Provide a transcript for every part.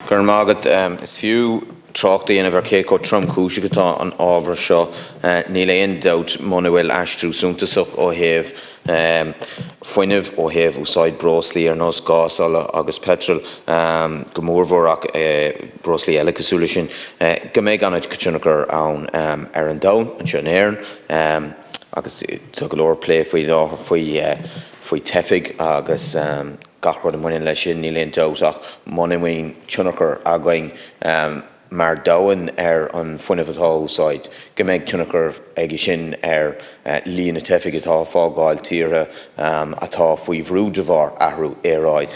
Gurmagad, is few tráchtaí in bhar céco trom cúise gotá an ábhar seo ní léon doubt muna bhfuil aistriú suntasach ó thaobh foiineamh ó thaobh úsáid broslaí ar nós gásála agus petrol go mórmhórach broslaí eile cosúla sin go mbeidh anad cotúnachar ann ar an domhan an sin éireann agus tu go leor plé faoi láthair faoi teifig agus gachród an muine lei sin ní léon doubt ach muna bhain túnachar againn mar dahan ar an foiineamh atá úsáid go mbeidh túnachar ag sin ar líon na teifig atá fágáil tíre atá faoi bhrú de bhar ahrú éráid.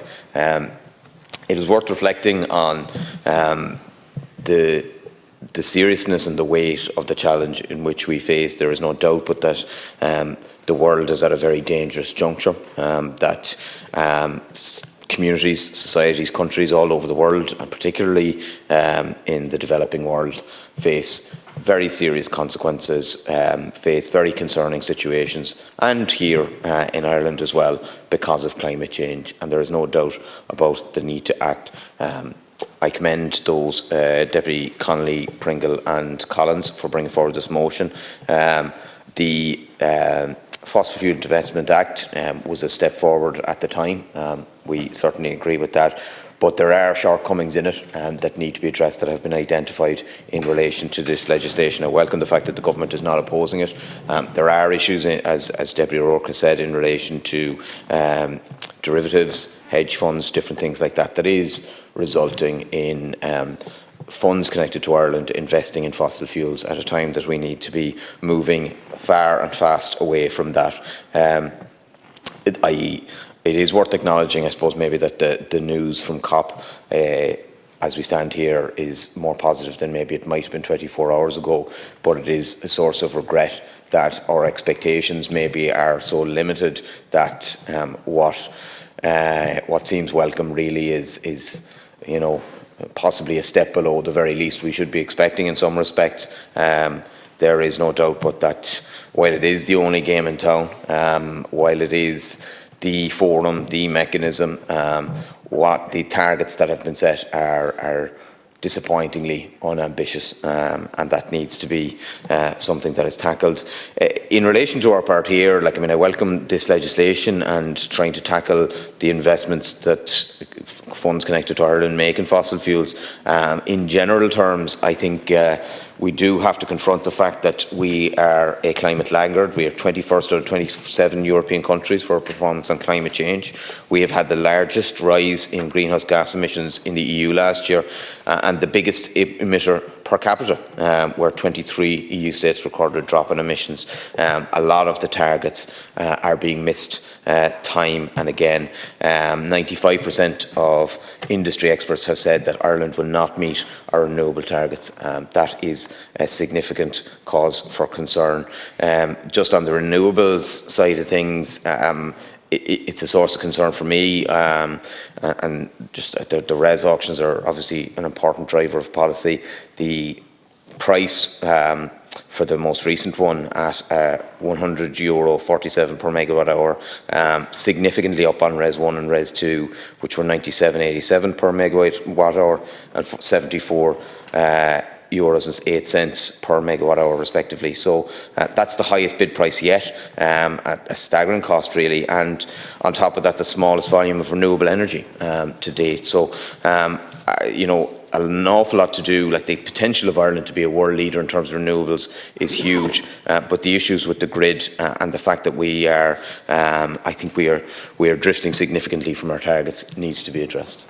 It is worth reflecting on the seriousness and the weight of the challenge in which we face. There is no doubt but that the world is at a very dangerous juncture, that communities, societies, countries all over the world, and particularly in the developing world, face very serious consequences, face very concerning situations, and here in Ireland as well, because of climate change. And there is no doubt about the need to act. I commend those Deputy Connolly, Pringle and Collins for bringing forward this motion. The Fossil Fuel Divestment Act was a step forward at the time. We certainly agree with that. But there are shortcomings in it that need to be addressed that have been identified in relation to this legislation. I welcome the fact that the government is not opposing it. There are issues, as Deputy O'Rourke has said, in relation to derivatives, hedge funds, different things like that, that is resulting in funds connected to Ireland investing in fossil fuels at a time that we need to be moving far and fast away from that. It is worth acknowledging, I suppose, maybe that the news from COP as we stand here is more positive than maybe it might have been 24 hours ago, but it is a source of regret that our expectations maybe are so limited that what seems welcome really is possibly a step below the very least we should be expecting in some respects. There is no doubt but that while it is the only game in town, while it is the forum, the mechanism, what the targets that have been set are disappointingly unambitious, and that needs to be something that is tackled. In relation to our part here, I welcome this legislation and trying to tackle the investments that funds connected to Ireland make in fossil fuels. In general terms, I think we do have to confront the fact that we are a climate laggard. We are 21st out of 27 European countries for our performance on climate change. We have had the largest rise in greenhouse gas emissions in the EU last year, and the biggest emitter per capita, where 23 EU states recorded a drop in emissions. A lot of the targets are being missed time and again. 95% of industry experts have said that Ireland will not meet our renewable targets. That is a significant cause for concern. Just on the renewables side of things, it's a source of concern for me, and just the RES auctions are obviously an important driver of policy. The price for the most recent one at €100.47 per megawatt hour, significantly up on RES 1 and RES 2, which were 97.87 per megawatt hour and 74 euros and 8 cents per megawatt hour respectively. So that's the highest bid price yet, at a staggering cost really, and on top of that the smallest volume of renewable energy to date. So an awful lot to do. The potential of Ireland to be a world leader in terms of renewables is huge, but the issues with the grid and the fact that we are, I think we are drifting significantly from our targets needs to be addressed.